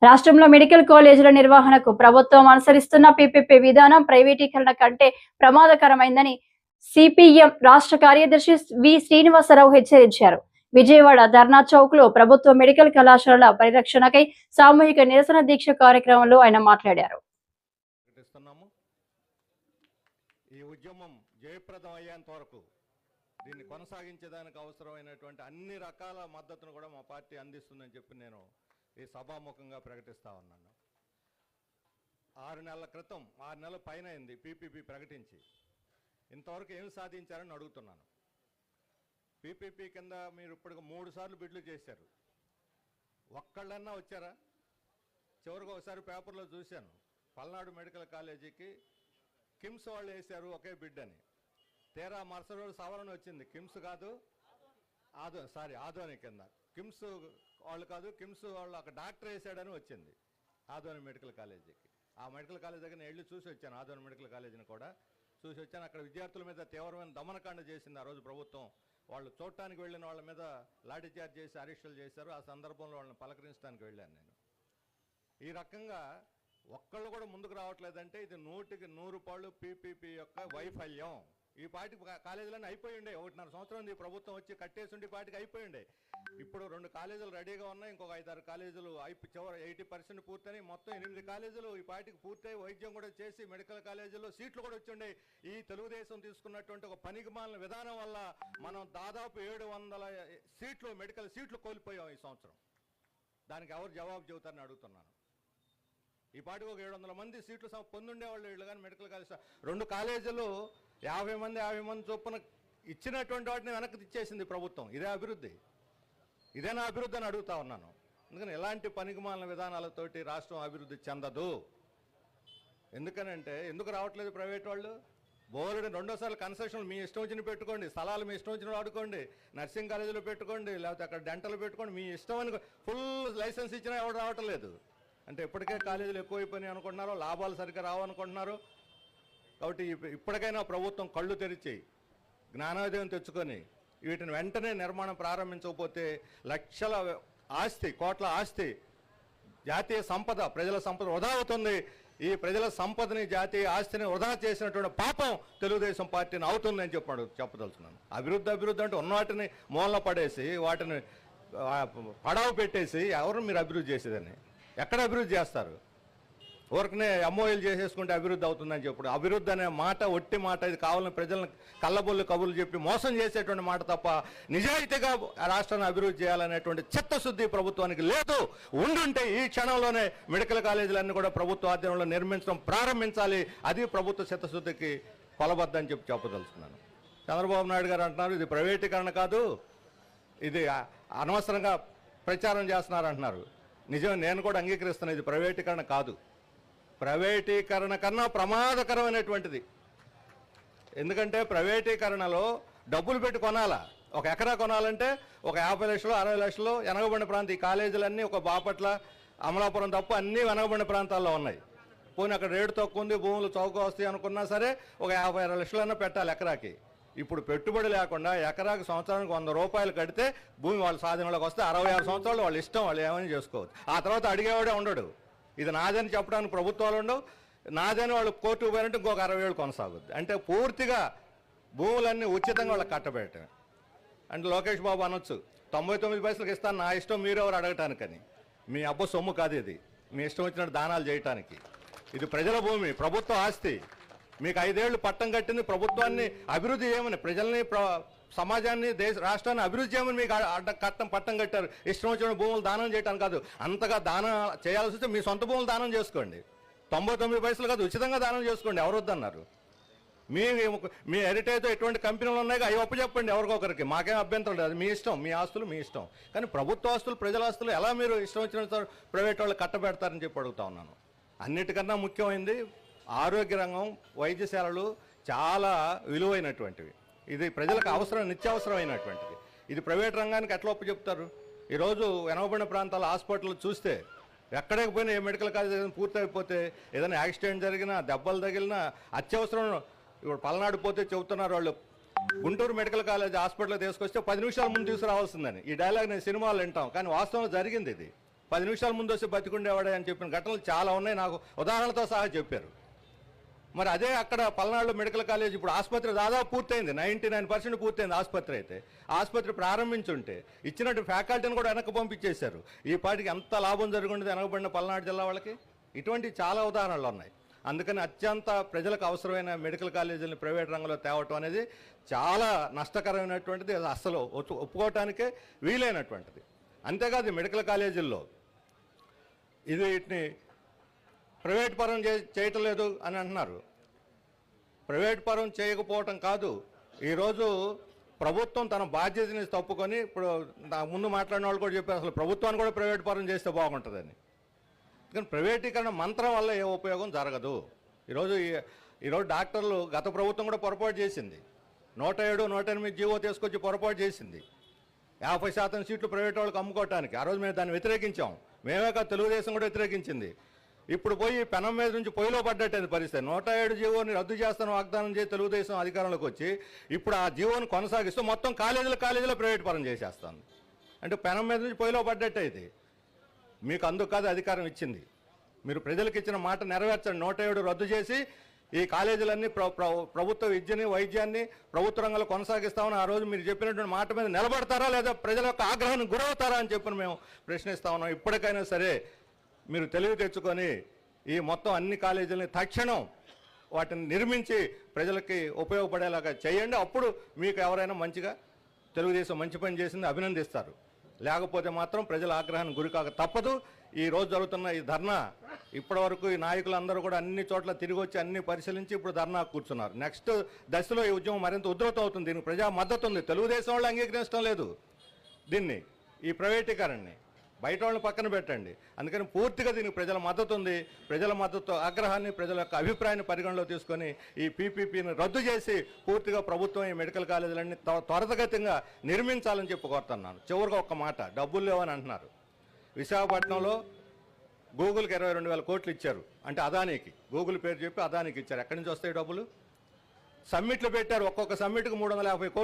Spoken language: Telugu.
రాష్ట్రంలో మెడికల్ కాలేజీల నిర్వహణకు ప్రభుత్వం అనుసరిస్తున్న పీపీపీ విధానం ప్రైవేటీకరణ కంటే ప్రమాదకరమైందని సిపిఎం రాష్ట్ర కార్యదర్శి వి శ్రీనివాసరావు హెచ్చరించారు. విజయవాడ ధర్నా చౌక్ లో ప్రభుత్వ మెడికల్ కళాశాలల పరిరక్షణకై సామూహిక నిరసన దీక్ష కార్యక్రమంలో ఆయన మాట్లాడారు. ఈ ఉద్యమం జయప్రదం అయ్యేంత వరకు దీన్ని కొనసాగించడానికి అవసరమైనటువంటి అన్ని రకాల మద్దతును కూడా మా పార్టీ అందిస్తుందని చెప్పి నేను ఈ సభాముఖంగా ప్రకటిస్తా ఉన్నాను. 6 నెలల క్రితం 6 నెలల పైన అయింది పీపీపీ ప్రకటించి. ఇంతవరకు ఏం సాధించారని అడుగుతున్నాను. పీపీపీ కింద మీరు ఇప్పుడు 3 సార్లు బిడ్లు చేశారు. ఒక్కళ్ళన్నా వచ్చారా? చివరికి ఒకసారి పేపర్లో చూశాను, పల్నాడు మెడికల్ కాలేజీకి కిమ్స్ వాళ్ళు వేశారు ఒకే బిడ్ అని. తీరా మరుసటి రోజు సవరణ వచ్చింది, కిమ్స్ కాదు ఆదోని కింద కిమ్స్ వాళ్ళు కాదు, కిమ్స్ వాళ్ళు అక్కడ డాక్టర్ వేసాడని వచ్చింది ఆదోని మెడికల్ కాలేజీకి. ఆ మెడికల్ కాలేజ్ దగ్గర నేను వెళ్ళి చూసి వచ్చాను, ఆదోని మెడికల్ కాలేజీని కూడా చూసి వచ్చాను. అక్కడ విద్యార్థుల మీద తీవ్రమైన దమనకాండ చేసింది ఆ రోజు ప్రభుత్వం. వాళ్ళు చూడటానికి వెళ్ళిన వాళ్ళ మీద లాఠీ చార్జ్ చేసి అరెస్టులు చేశారు. ఆ సందర్భంలో వాళ్ళని పలకరించడానికి వెళ్ళాను నేను. ఈ రకంగా ఒక్కళ్ళు కూడా ముందుకు రావట్లేదంటే ఇది 100కి 100 పాళ్ళు పీపీపీ యొక్క వైఫల్యం. ఈ పార్టీకి కాలేజీలన్నీ అయిపోయి ఉండే, 1.5 సంవత్సరం ఈ ప్రభుత్వం వచ్చి కట్టేసి పార్టీకి అయిపోయి ఉండే. ఇప్పుడు 2 కాలేజీలు రెడీగా ఉన్నాయి, ఇంకొక 5-6 కాలేజీలు చివరి 80% పూర్తయి మొత్తం 8 కాలేజీలు ఈ పార్టీకి పూర్తయి వైద్యం కూడా చేసి మెడికల్ కాలేజీల్లో సీట్లు కూడా వచ్చి ఉండే. ఈ తెలుగుదేశం తీసుకున్నటువంటి ఒక పనికిమాలిన విధానం వల్ల మనం దాదాపు 700 సీట్లు మెడికల్ సీట్లు కోల్పోయాం ఈ సంవత్సరం. దానికి ఎవరు జవాబు చెబుతారని అడుగుతున్నాను. ఈ పార్టీకి ఒక 700 మంది సీట్లు పొందుండేవాళ్ళు వీళ్ళు, కానీ మెడికల్ కాలేజ్ 2 కాలేజీలు 50 మంది చొప్పున ఇచ్చినటువంటి వాటిని వెనక్కి తెచ్చేసింది ప్రభుత్వం. ఇదే అభివృద్ధి? ఇదేనా అభివృద్ధి అని అడుగుతా ఉన్నాను. అందుకని ఎలాంటి పనికిమాలిన విధానాలతోటి రాష్ట్రం అభివృద్ధి చెందదు. ఎందుకనంటే ఎందుకు రావట్లేదు ప్రైవేట్ వాళ్ళు? బోర్డు 2వ సార్లు కన్స్ట్రక్షన్లు మీ ఇష్టం వచ్చిన పెట్టుకోండి, స్థలాలు మీ ఇష్టం వచ్చిన వాడుకోండి, నర్సింగ్ కాలేజీలో పెట్టుకోండి, లేకపోతే అక్కడ డెంటల్ పెట్టుకోండి, మీ ఇష్టం అని ఫుల్ లైసెన్స్ ఇచ్చినా ఎవరు రావటం లేదు. అంటే ఇప్పటికే కాలేజీలు ఎక్కువైపోయినాయి అనుకుంటున్నారు, లాభాలు సరిగ్గా రావనుకుంటున్నారు. కాబట్టి ఇప్పటికైనా ప్రభుత్వం కళ్ళు తెరిచి జ్ఞానోదయం తెచ్చుకొని వీటిని వెంటనే నిర్మాణం ప్రారంభించకపోతే లక్షల ఆస్తి, కోట్ల ఆస్తి, జాతీయ సంపద, ప్రజల సంపద వృధా అవుతుంది. ఈ ప్రజల సంపదని, జాతీయ ఆస్తిని వృధా చేసినటువంటి పాపం తెలుగుదేశం పార్టీని అవుతుందని చెప్పదలుచున్నాను. అభివృద్ధి అంటే ఉన్న వాటిని మూలన పడేసి వాటిని పడావు పెట్టేసి ఎవరు మీరు అభివృద్ధి చేసేదని? ఎక్కడ అభివృద్ధి చేస్తారు? ఊరికనే ఎంఓఎల్ చేసేసుకుంటే అభివృద్ధి అవుతుందని చెప్పడు. అభివృద్ధి అనే మాట ఒట్టి మాట. ఇది కావాలని ప్రజలను కళ్ళబొల్లు కబుర్లు చెప్పి మోసం చేసేటువంటి మాట తప్ప నిజాయితీగా రాష్ట్రాన్ని అభివృద్ధి చేయాలనేటువంటి చిత్తశుద్ధి ప్రభుత్వానికి లేదు. ఉండుంటే ఈ క్షణంలోనే మెడికల్ కాలేజీలన్నీ కూడా ప్రభుత్వ ఆధ్వర్యంలో నిర్మించడం ప్రారంభించాలి. అది ప్రభుత్వ చిత్తశుద్ధికి కొలబద్దని చెప్పదలుచుకున్నాను. చంద్రబాబు నాయుడు గారు అంటున్నారు ఇది ప్రైవేటీకరణ కాదు, ఇది అనవసరంగా ప్రచారం చేస్తున్నారంటున్నారు. నిజం, నేను కూడా అంగీకరిస్తున్నాను, ఇది ప్రైవేటీకరణ కాదు. ప్రైవేటీకరణ కన్నా ప్రమాదకరమైనటువంటిది. ఎందుకంటే ప్రైవేటీకరణలో డబ్బులు పెట్టి కొనాలా. ఒక ఎకరా కొనాలంటే ఒక 50 లక్షలు 60 లక్షలు. వెనకబడిన ప్రాంతం ఈ కాలేజీలన్నీ ఒక బాపట్ల, అమలాపురం తప్ప అన్నీ వెనకబడిన ప్రాంతాల్లో ఉన్నాయి. పోనీ అక్కడ రేటు తక్కువ ఉంది, భూములు చౌక వస్తాయి అనుకున్నా సరే ఒక 50-60 లక్షలన్నా పెట్టాలి ఎకరాకి. ఇప్పుడు పెట్టుబడి లేకుండా ఎకరాకి సంవత్సరానికి 100 రూపాయలు కడితే భూమి వాళ్ళ స్వాధీనంలోకి వస్తే 66 సంవత్సరాలు వాళ్ళ ఇష్టం, వాళ్ళు ఏమైనా చేసుకోవచ్చు. ఆ తర్వాత అడిగేవాడే ఉండడు. ఇది నాదని చెప్పడానికి ప్రభుత్వాలు ఉండవు. నాదని వాళ్ళు కోర్టుకు పోయారంటే ఇంకొక 60 ఏళ్ళు కొనసాగుద్ది. అంటే పూర్తిగా భూములన్నీ ఉచితంగా వాళ్ళకి కట్టబెట్టమే. అంటే లోకేష్ బాబు అనొచ్చు 99 పైసలకు ఇస్తాను, నా ఇష్టం, మీరెవరు అడగటానికని. మీ అబ్బ సొమ్ము కాదు ఇది, మీ ఇష్టం వచ్చినట్టు దానాలు చేయటానికి. ఇది ప్రజల భూమి, ప్రభుత్వ ఆస్తి. మీకు 5 ఏళ్ళు పట్టం కట్టింది ప్రభుత్వాన్ని అభివృద్ధి చేయమని, ప్రజల్ని, సమాజాన్ని, రాష్ట్రాన్ని అభివృద్ధి చేయమని మీకు పట్టం కట్టారు. ఇష్టం వచ్చిన భూములు దానం చేయడానికి కాదు. అంతగా దానం చేయాల్సి వస్తే మీ సొంత భూములు దానం చేసుకోండి. 99 పైసలు కాదు, ఉచితంగా దానం చేసుకోండి. ఎవరు వద్దన్నారు? మీ హెరిటేజ్తో ఎటువంటి కంపెనీలు ఉన్నాయి అవి చెప్పండి ఎవరికొకరికి, మాకేం అభ్యంతరం లేదు. మీ ఇష్టం, మీ ఆస్తులు మీ ఇష్టం. కానీ ప్రభుత్వ ఆస్తులు, ప్రజల ఆస్తులు ఎలా మీరు ఇష్టం వచ్చిన ప్రైవేట్ వాళ్ళు కట్టబెడతారని చెప్పి అడుగుతా ఉన్నాను. అన్నిటికన్నా ముఖ్యమైనది ఆరోగ్య రంగం, వైద్యశాలలు చాలా విలువైనటువంటివి. ఇది ప్రజలకు అవసరం, నిత్యావసరమైనటువంటిది. ఇది ప్రైవేట్ రంగానికి ఎట్లా చెప్తారు? ఈరోజు వెనకబడిన ప్రాంతాల హాస్పిటల్ చూస్తే ఎక్కడికి పోయినా ఏ మెడికల్ కాలేజ్ పూర్తయిపోతే ఏదైనా యాక్సిడెంట్ జరిగినా, దెబ్బలు తగిలినా, అత్యవసరం ఇప్పుడు పల్నాడు పోతే చెబుతున్నారు వాళ్ళు, గుంటూరు మెడికల్ కాలేజ్ హాస్పిటల్ తీసుకొస్తే 10 నిమిషాల ముందు తీసుకురావాల్సిందని. ఈ డైలాగ్ నేను సినిమాలు వింటాం, కానీ వాస్తవంలో జరిగింది ఇది. 10 నిమిషాల ముందు వస్తే బతికుండేవాడే అని చెప్పిన ఘటనలు చాలా ఉన్నాయి, నాకు ఉదాహరణతో సహా చెప్పారు. మరి అదే అక్కడ పల్నాడులో మెడికల్ కాలేజ్ ఇప్పుడు ఆసుపత్రి దాదాపు పూర్తయింది, 99% పూర్తయింది ఆసుపత్రి. అయితే ఆసుపత్రి ప్రారంభించుంటే ఇచ్చినట్టు ఫ్యాకల్టీని కూడా వెనక్కి పంపించేశారు. ఈ పాటికి ఎంత లాభం జరుగుండేది వెనకబడిన పల్నాడు జిల్లా వాళ్ళకి. ఇటువంటి చాలా ఉదాహరణలు ఉన్నాయి. అందుకని అత్యంత ప్రజలకు అవసరమైన మెడికల్ కాలేజీలను ప్రైవేట్ రంగంలో తేవటం అనేది చాలా నష్టకరమైనటువంటిది, అసలు ఒప్పుకోవటానికే వీలైనటువంటిది. అంతేకాదు మెడికల్ కాలేజీల్లో వీటిని ప్రైవేట్ పరం చేయటం లేదు అని అంటున్నారు. ప్రైవేట్ పరం చేయకపోవటం కాదు, ఈరోజు ప్రభుత్వం తన బాధ్యతని తప్పుకొని, ఇప్పుడు ముందు మాట్లాడిన వాళ్ళు కూడా చెప్పారు అసలు ప్రభుత్వాన్ని కూడా ప్రైవేట్ పరం చేస్తే బాగుంటుందని. కానీ ప్రైవేటీకరణ మంత్రం వల్ల ఏ ఉపయోగం జరగదు. ఈరోజు డాక్టర్లు గత ప్రభుత్వం కూడా పొరపాటు చేసింది, 107, 108 జీవో తీసుకొచ్చి పొరపాటు చేసింది. 50% సీట్లు ప్రైవేట్ వాళ్ళకి అమ్ముకోవటానికి. ఆ రోజు మేము దాన్ని వ్యతిరేకించాం. మేమే కాదు, తెలుగుదేశం కూడా వ్యతిరేకించింది. ఇప్పుడు పోయి పెనం మీద నుంచి పొయ్యిలో పడ్డట్టేది పరిస్థితి. 107 జీవోని రద్దు చేస్తాను వాగ్దానం చేసి తెలుగుదేశం అధికారంలోకి వచ్చి ఇప్పుడు ఆ జీవోని కొనసాగిస్తూ మొత్తం కాలేజీలో ప్రైవేట్ పరం చేసేస్తాను. అంటే పెనం మీద నుంచి పొయ్యిలో పడ్డట్టే. ఇది మీకు అందుకు కాదు అధికారం ఇచ్చింది, మీరు ప్రజలకు ఇచ్చిన మాట నెరవేర్చండి. 107 రద్దు చేసి ఈ కాలేజీలన్నీ ప్రభుత్వ విద్యని వైద్యాన్ని ప్రభుత్వ రంగంలో కొనసాగిస్తామని ఆ రోజు మీరు చెప్పినటువంటి మాట మీద నిలబడతారా లేదా ప్రజల యొక్క ఆగ్రహానికి గురవుతారా అని చెప్పి మేము ప్రశ్నిస్తా ఉన్నాం. ఇప్పటికైనా సరే మీరు తెలివి తెచ్చుకొని ఈ మొత్తం అన్ని కాలేజీలని తక్షణం వాటిని నిర్మించి ప్రజలకి ఉపయోగపడేలాగా చేయండి. అప్పుడు మీకు ఎవరైనా మంచిగా తెలుగుదేశం మంచి పని చేసింది అభినందిస్తారు. లేకపోతే మాత్రం ప్రజల ఆగ్రహానికి గురికాక తప్పదు. ఈ రోజు జరుగుతున్న ఈ ధర్నా ఇప్పటివరకు ఈ నాయకులందరూ కూడా అన్ని చోట్ల తిరిగి వచ్చి అన్ని పరిశీలించి ఇప్పుడు ధర్నా కూర్చున్నారు. నెక్స్ట్ దశలో ఈ ఉద్యమం మరింత ఉధృతం అవుతుంది. దీనికి ప్రజా మద్దతు ఉంది. తెలుగుదేశం వాళ్ళు అంగీకరించడం లేదు దీన్ని, ఈ ప్రైవేటీకరణని. బయట వాళ్ళని పక్కన పెట్టండి. అందుకని పూర్తిగా దీనికి ప్రజల మద్దతు ఉంది. ప్రజల మద్దతు ఆగ్రహాన్ని, ప్రజల యొక్క అభిప్రాయాన్ని పరిగణలో తీసుకొని ఈ పీపీపీని రద్దు చేసి పూర్తిగా ప్రభుత్వం ఈ మెడికల్ కాలేజీలన్నీ త్వరితగతిగా నిర్మించాలని చెప్పి కోరుతున్నాను. చివరిగా ఒక్క మాట, డబ్బులు లేవని అంటున్నారు. విశాఖపట్నంలో గూగుల్కి 22,000 కోట్లు ఇచ్చారు, అంటే అదానీకి. గూగుల్ పేరు చెప్పి అదానీకి ఇచ్చారు. ఎక్కడి నుంచి వస్తాయి డబ్బులు? సమ్మిట్లు పెట్టారు, ఒక్కొక్క సమ్మిట్కి 350 కోట్లు.